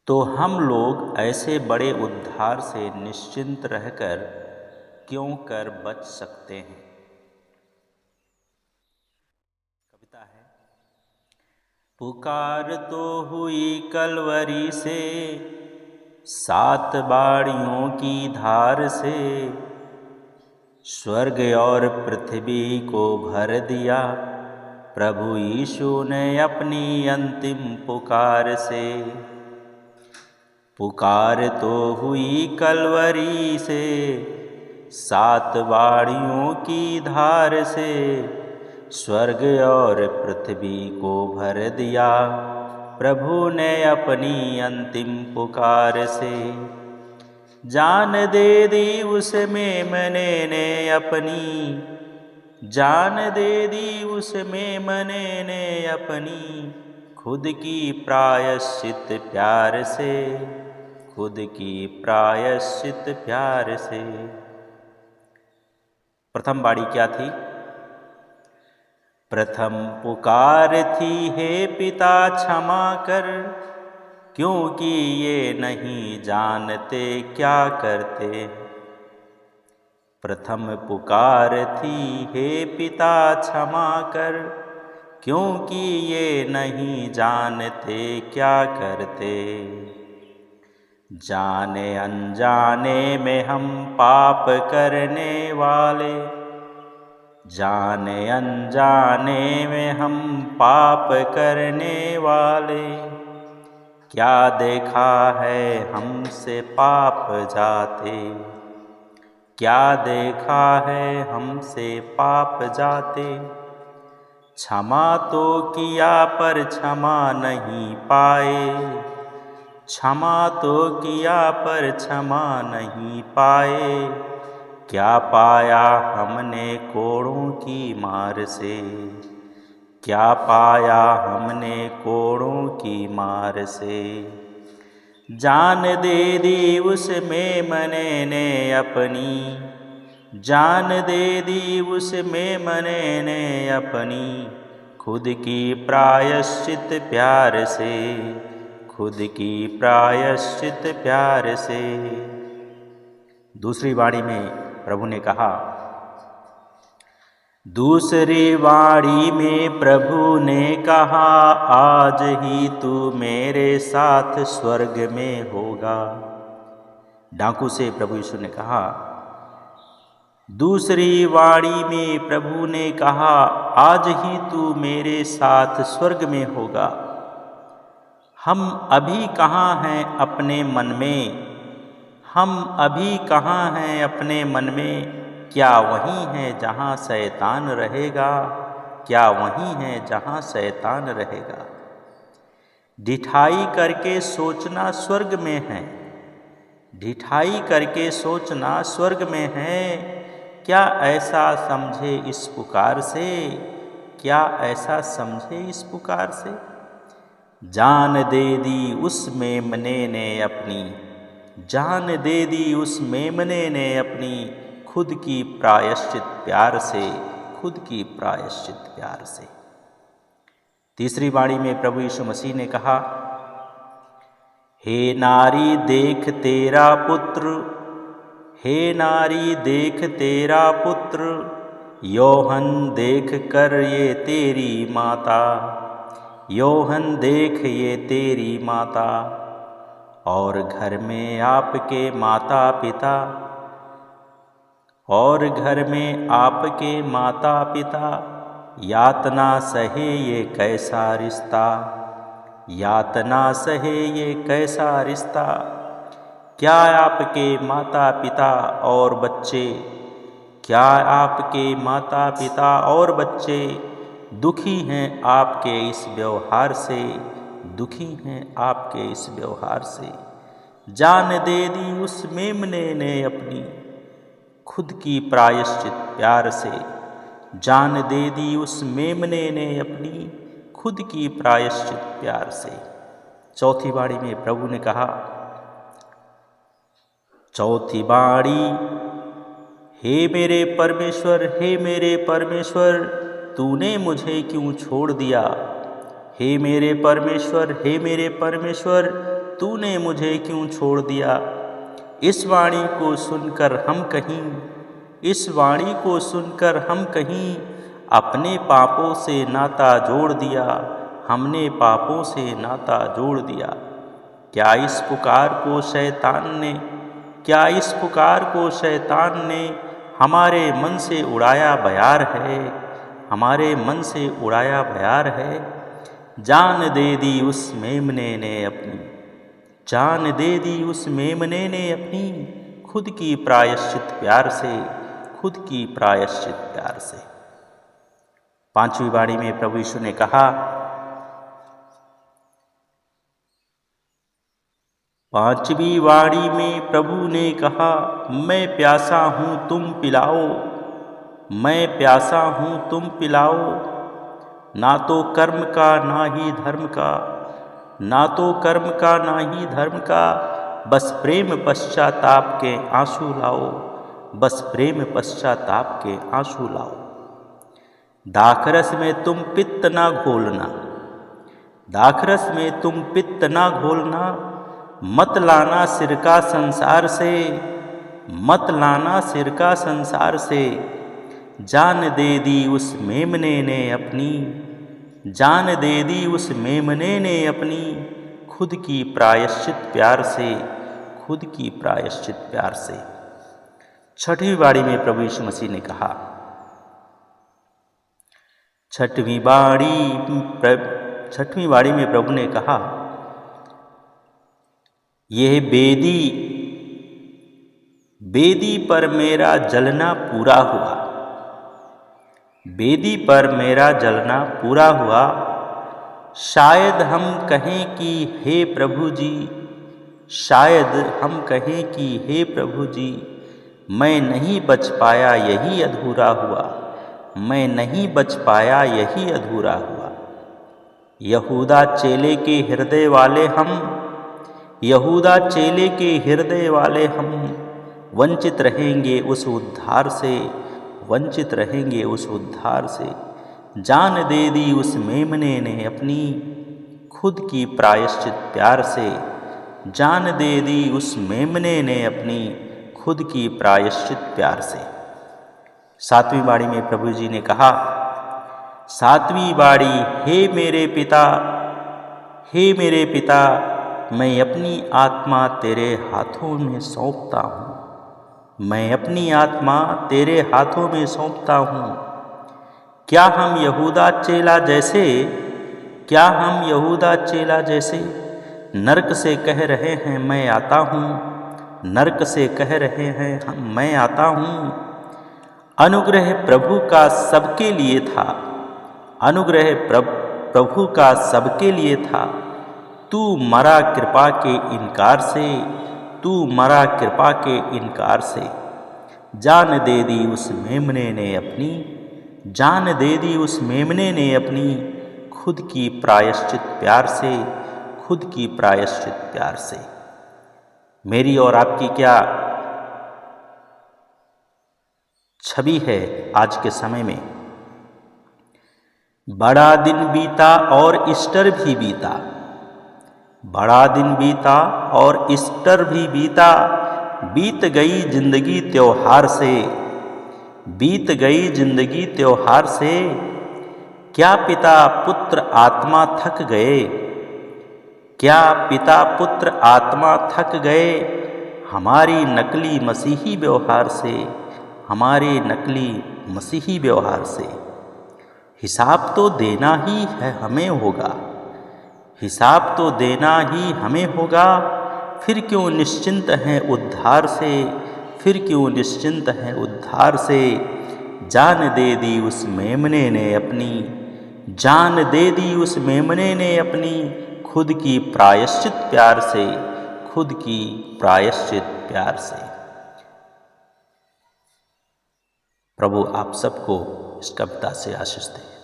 तो हम लोग ऐसे बड़े उद्धार से निश्चिंत रहकर क्यों कर बच सकते हैं। कविता है। पुकार तो हुई कलवरी से, 7 बाड़ियों की धार से, स्वर्ग और पृथ्वी को भर दिया प्रभु यीशु ने अपनी अंतिम पुकार से। पुकार तो हुई कलवरी से, 7 बाड़ियों की धार से, स्वर्ग और पृथ्वी को भर दिया प्रभु ने अपनी अंतिम पुकार से। जान दे दी उस मेमने ने अपनी, जान दे दी उस मेमने ने अपनी, खुद की प्रायश्चित प्यार से, खुद की प्रायश्चित प्यार से। प्रथम बाड़ी क्या थी? प्रथम पुकार थी, हे पिता क्षमा कर, क्योंकि ये नहीं जानते क्या करते। प्रथम पुकार थी, हे पिता क्षमा कर, क्योंकि ये नहीं जानते क्या करते। जाने अनजाने में हम पाप करने वाले, जाने अनजाने में हम पाप करने वाले, क्या देखा है हमसे पाप जाते, क्या देखा है हमसे पाप जाते। क्षमा तो किया पर क्षमा नहीं पाए, क्षमा तो किया पर क्षमा नहीं पाए, क्या पाया हमने कोड़ों की मार से, क्या पाया हमने कोड़ों की मार से। जान दे दी उस मेमने ने अपनी, जान दे दी उस मेमने ने अपनी, खुद की प्रायश्चित प्यार से, खुद की प्रायश्चित प्यार से। दूसरी वाणी में प्रभु ने कहा, दूसरी वाणी में प्रभु ने कहा, आज ही तू मेरे साथ स्वर्ग में होगा। डाकू से प्रभु यीशु ने कहा, दूसरी वाणी में प्रभु ने कहा, आज ही तू मेरे साथ स्वर्ग में होगा। हम अभी कहाँ हैं अपने मन में, हम अभी कहाँ हैं अपने मन में, क्या वहीं है जहाँ शैतान रहेगा, क्या वहीं है जहाँ शैतान रहेगा। ढिठाई करके सोचना स्वर्ग में है, ढिठाई करके सोचना स्वर्ग में है, क्या ऐसा समझे इस पुकार से, क्या ऐसा समझे इस पुकार से। जान दे दी उस मेमने ने अपनी, जान दे दी उस मेमने ने अपनी, खुद की प्रायश्चित प्यार से, खुद की प्रायश्चित प्यार से। तीसरी वाणी में प्रभु यीशु मसीह ने कहा, हे नारी देख तेरा पुत्र, हे नारी देख तेरा पुत्र, योहन देख कर ये तेरी माता, योहन देख ये तेरी माता। और घर में आपके माता पिता, और घर में आपके माता पिता, यातना सहे ये कैसा रिश्ता, यातना सहे ये कैसा रिश्ता। क्या आपके माता पिता और बच्चे, क्या आपके माता पिता और बच्चे दुखी हैं आपके इस व्यवहार से, दुखी हैं आपके इस व्यवहार से। जान दे दी उस मेमने ने अपनी, खुद की प्रायश्चित प्यार से, जान दे दी उस मेमने ने अपनी, खुद की प्रायश्चित प्यार से। चौथी बाड़ी में प्रभु ने कहा, चौथी बाड़ी, हे मेरे परमेश्वर, हे मेरे परमेश्वर, तूने मुझे क्यों छोड़ दिया। हे मेरे परमेश्वर, हे मेरे परमेश्वर, तूने मुझे क्यों छोड़ दिया। इस वाणी को सुनकर हम कहीं, इस वाणी को सुनकर हम कहीं अपने पापों से नाता जोड़ दिया, हमने पापों से नाता जोड़ दिया। क्या इस पुकार को शैतान ने, क्या इस पुकार को शैतान ने हमारे मन से उड़ाया बयार है, हमारे मन से उड़ाया बयार है। जान दे दी उस मेमने ने अपनी, जान दे दी उस मेमने ने अपनी, खुद की प्रायश्चित प्यार से, खुद की प्रायश्चित प्यार से। पांचवी वाणी में प्रभु यीशु ने कहा, पांचवी वाणी में प्रभु ने कहा, मैं प्यासा हूँ तुम पिलाओ, मैं प्यासा हूँ तुम पिलाओ। ना तो कर्म का ना ही धर्म का, ना तो कर्म का ना ही धर्म का, बस प्रेम पश्चाताप के आंसू लाओ, बस प्रेम पश्चाताप के आंसू लाओ। दाखरस में तुम पित्त ना घोलना, दाखरस में तुम पित्त ना घोलना, मत लाना सिरका संसार से, मत लाना सिरका संसार से। जान दे दी उस मेमने ने अपनी, जान दे दी उस मेमने ने अपनी, खुद की प्रायश्चित प्यार से, खुद की प्रायश्चित प्यार से। छठवीं वाणी में प्रभु यीशु मसीह ने कहा, छठवीं वाणी में प्रभु ने कहा, यह बेदी, बेदी पर मेरा जलना पूरा हुआ, बेदी पर मेरा जलना पूरा हुआ। शायद हम कहें कि हे प्रभु जी, शायद हम कहें कि हे प्रभु जी, मैं नहीं बच पाया यही अधूरा हुआ, मैं नहीं बच पाया यही अधूरा हुआ। यहूदा चेले के हृदय वाले हम, यहूदा चेले के हृदय वाले हम, वंचित रहेंगे उस उद्धार से, वंचित रहेंगे उस उद्धार से। जान दे दी उस मेमने ने अपनी, खुद की प्रायश्चित प्यार से। जान दे दी उस मेमने ने अपनी, खुद की प्रायश्चित प्यार से। सातवीं वाणी में प्रभु जी ने कहा, सातवीं वाणी, हे मेरे पिता, हे मेरे पिता, मैं अपनी आत्मा तेरे हाथों में सौंपता हूँ, मैं अपनी आत्मा तेरे हाथों में सौंपता हूँ। क्या हम यहूदा चेला जैसे, क्या हम यहूदा चेला जैसे नरक से कह रहे हैं मैं आता हूँ, नरक से कह रहे हैं मैं आता हूँ। अनुग्रह प्रभु का सबके लिए था, अनुग्रह प्रभु का सबके लिए था। तू मरा कृपा के इनकार से, तू मरा कृपा के इनकार से। जान दे दी उस मेमने ने अपनी, जान दे दी उस मेमने ने अपनी, खुद की प्रायश्चित प्यार से, खुद की प्रायश्चित प्यार से। मेरी और आपकी क्या छवि है आज के समय में? बड़ा दिन बीता और ईस्टर भी बीता, बड़ा दिन बीता और ईस्टर भी बीता। बीत गई जिंदगी त्योहार से, बीत गई जिंदगी त्योहार से। क्या पिता पुत्र आत्मा थक गए, क्या पिता पुत्र आत्मा थक गए हमारी नकली मसीही व्यवहार से, हमारे नकली मसीही व्यवहार से। हिसाब तो देना ही है हमें होगा, हिसाब तो देना ही हमें होगा। फिर क्यों निश्चिंत हैं उद्धार से, फिर क्यों निश्चिंत हैं उद्धार से। जान दे दी उस मेमने ने अपनी, जान दे दी उस मेमने ने अपनी, खुद की प्रायश्चित प्यार से, खुद की प्रायश्चित प्यार से। प्रभु आप सबको इस कविता से आशीष दे।